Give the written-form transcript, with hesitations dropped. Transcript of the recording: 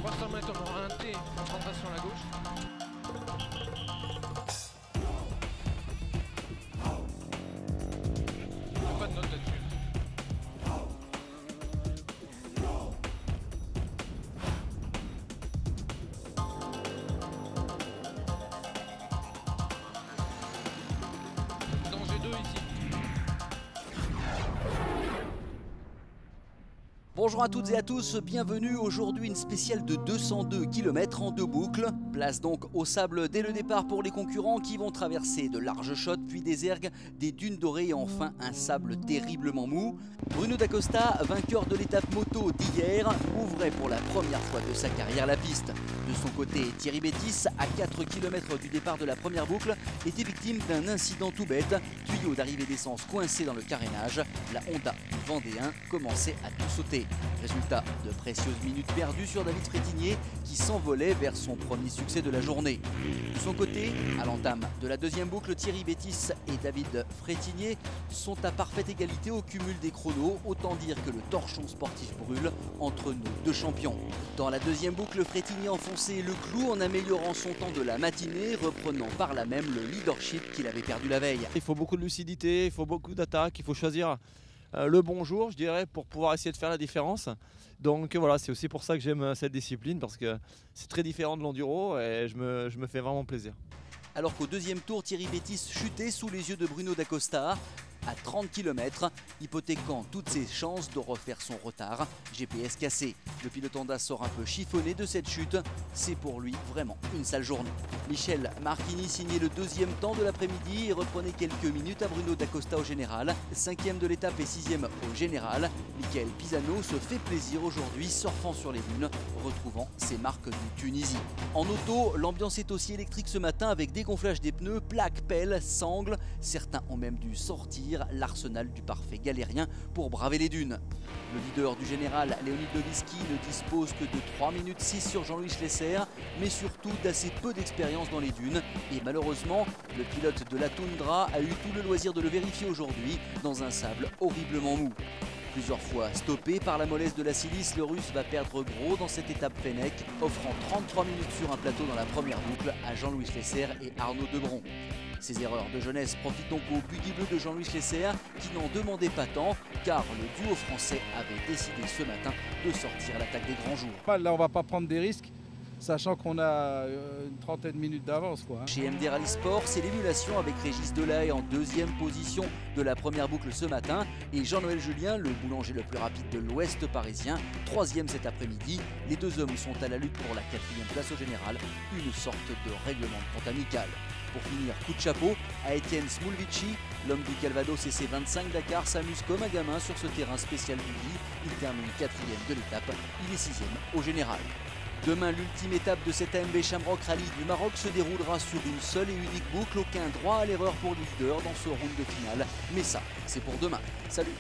300 mètres, on aura un T, on prendra sur la gauche. Il n'y a pas de note là-dessus. Danger 2 ici. Bonjour à toutes et à tous, bienvenue aujourd'hui une spéciale de 202 km en 2 boucles. Place donc au sable dès le départ pour les concurrents qui vont traverser de larges chottes, puis des ergues, des dunes dorées et enfin un sable terriblement mou. Bruno D'Acosta, vainqueur de l'étape moto d'hier, ouvrait pour la première fois de sa carrière la piste. De son côté, Thierry Bétis, à 4 km du départ de la première boucle, était victime d'un incident tout bête. Tuyau d'arrivée d'essence coincé dans le carénage, la Honda du Vendéen commençait à tout sauter. Résultat, de précieuses minutes perdues sur David Frétinier qui s'envolait vers son premier succès de la journée. De son côté, à l'entame de la deuxième boucle, Thierry Bétis et David Frétinier sont à parfaite égalité au cumul des chronos, autant dire que le torchon sportif brûle entre nos deux champions. Dans la deuxième boucle, Frétinier enfonçait le clou en améliorant son temps de la matinée, reprenant par là même le leadership qu'il avait perdu la veille. Il faut beaucoup de lucidité, il faut beaucoup d'attaque, il faut choisir le bon jour, je dirais, pour pouvoir essayer de faire la différence. Donc voilà, c'est aussi pour ça que j'aime cette discipline, parce que c'est très différent de l'enduro et je me fais vraiment plaisir. Alors qu'au deuxième tour, Thierry Bétis chutait sous les yeux de Bruno D'Acosta à 30 km, hypothéquant toutes ses chances de refaire son retard. GPS cassé. Le pilote Honda sort un peu chiffonné de cette chute. C'est pour lui vraiment une sale journée. Michel Marchini signait le deuxième temps de l'après-midi et reprenait quelques minutes à Bruno D'Acosta au général. 5e de l'étape et 6e au général. Michael Pisano se fait plaisir aujourd'hui, surfant sur les dunes, retrouvant ses marques du Tunisie. En auto, l'ambiance est aussi électrique ce matin avec dégonflage des pneus, plaques, pelles, sangles. Certains ont même dû sortir l'arsenal du parfait galérien pour braver les dunes. Le leader du général, Leonid Lodiski, ne dispose que de 3 minutes 6 sur Jean-Louis Schlesser, mais surtout d'assez peu d'expérience dans les dunes. Et malheureusement, le pilote de la Toundra a eu tout le loisir de le vérifier aujourd'hui dans un sable horriblement mou. Plusieurs fois stoppé par la mollesse de la silice, le Russe va perdre gros dans cette étape Fennec, offrant 33 minutes sur un plateau dans la première boucle à Jean-Louis Schlesser et Arnaud Debron. Ces erreurs de jeunesse profitent donc au buggy bleu de Jean-Louis Schlesser qui n'en demandait pas tant car le duo français avait décidé ce matin de sortir l'attaque des grands jours. Là on va pas prendre des risques sachant qu'on a une trentaine de minutes d'avance. Chez MD Rally Sport, c'est l'émulation avec Régis Delahaye en deuxième position de la première boucle ce matin et Jean-Noël Julien, le boulanger le plus rapide de l'ouest parisien, troisième cet après-midi. Les deux hommes sont à la lutte pour la 4e place au général, une sorte de règlement de compte amical. Pour finir, coup de chapeau à Étienne Smulvici, l'homme du Calvados et ses 25 Dakar s'amuse comme un gamin sur ce terrain spécial buggy. Il termine 4e de l'étape, il est 6e au général. Demain, l'ultime étape de cette AMB Shamrock Rally du Maroc se déroulera sur une seule et unique boucle. Aucun droit à l'erreur pour le leader dans ce round de finale. Mais ça, c'est pour demain. Salut!